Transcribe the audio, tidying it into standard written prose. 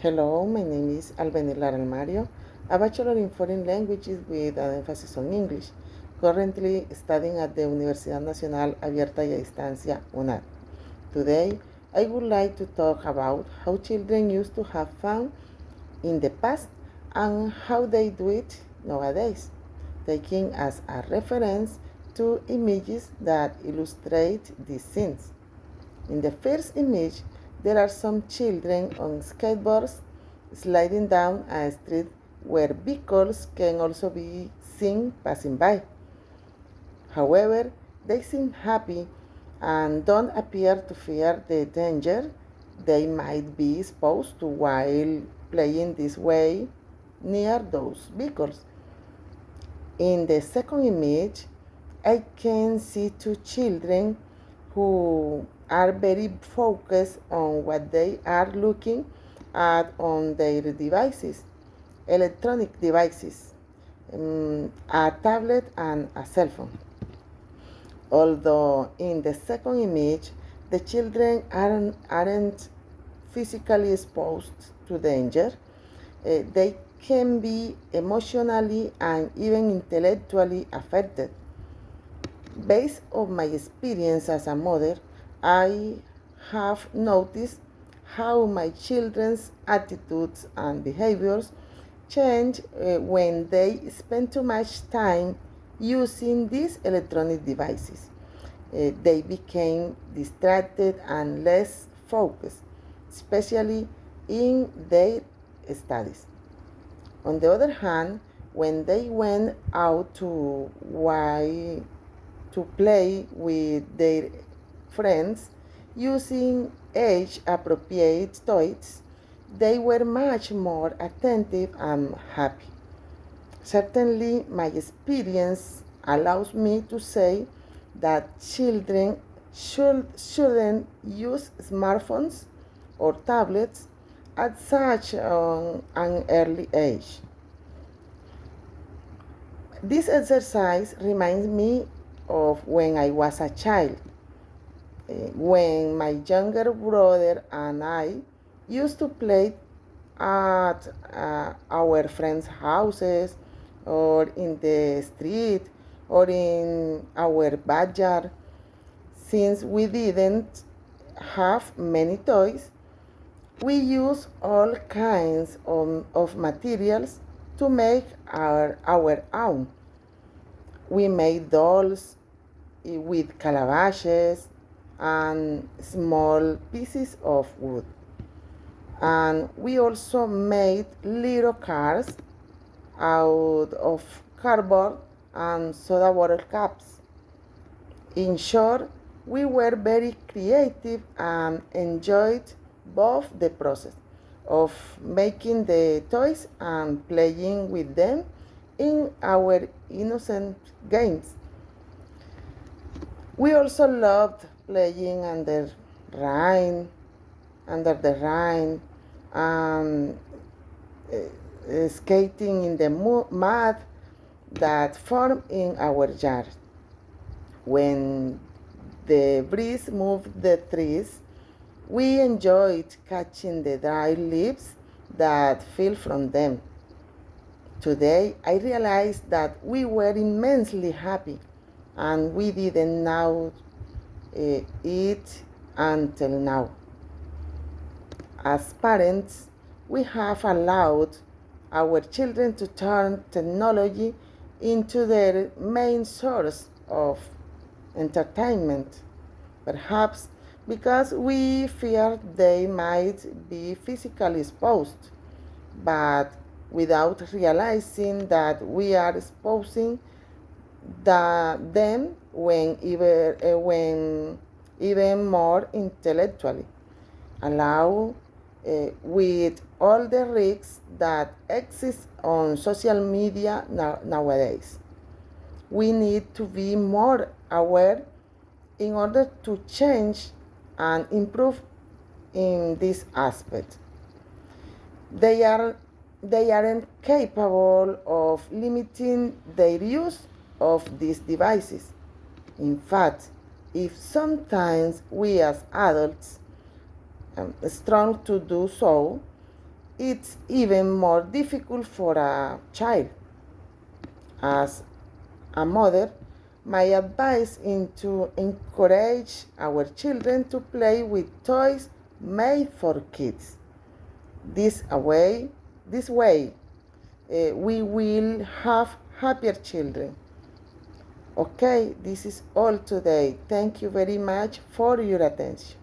Hello, my name is Albenila Almario, a Bachelor in Foreign Languages with an emphasis on English, currently studying at the Universidad Nacional Abierta y a Distancia, UNAD. Today, I would like to talk about how children used to have fun in the past and how they do it nowadays, taking as a reference two images that illustrate these scenes. In the first image, there are some children on skateboards sliding down a street where vehicles can also be seen passing by. However, they seem happy and don't appear to fear the danger they might be exposed to while playing this way near those vehicles. In the second image, I can see two children who are very focused on what they are looking at on their devices, electronic devices, a tablet and a cell phone. Although in the second image, the children aren't physically exposed to danger, they can be emotionally and even intellectually affected. Based on my experience as a mother, I have noticed how my children's attitudes and behaviors change when they spend too much time using these electronic devices. They became distracted and less focused, especially in their studies. On the other hand, when they went out to play with their friends using age appropriate toys, they were much more attentive and happy. Certainly, my experience allows me to say that children shouldn't use smartphones or tablets at such an early age. This exercise reminds me of when I was a child, when my younger brother and I used to play at our friends' houses or in the street or in our backyard. Since we didn't have many toys, we use all kinds of materials to make our own. We made dolls with calabashes and small pieces of wood. And we also made little cars out of cardboard and soda bottle caps. In short, we were very creative and enjoyed both the process of making the toys and playing with them in our innocent games. We also loved playing rain, under the rain, and skating in the mud that formed in our yard. When the breeze moved the trees, we enjoyed catching the dry leaves that fell from them. Today, I realized that we were immensely happy and we didn't know it until now. As parents, we have allowed our children to turn technology into their main source of entertainment, perhaps because we fear they might be physically exposed, but without realizing that we are exposing them when even more intellectually. Allow with all the risks that exist on social media nowadays. We need to be more aware in order to change and improve in this aspect. They aren't capable of limiting their use of these devices. In fact, if sometimes we as adults strong to do so, it's even more difficult for a child. As a mother, my advice is to encourage our children to play with toys made for kids. This way, we will have happier children. Okay, this is all today. Thank you very much for your attention.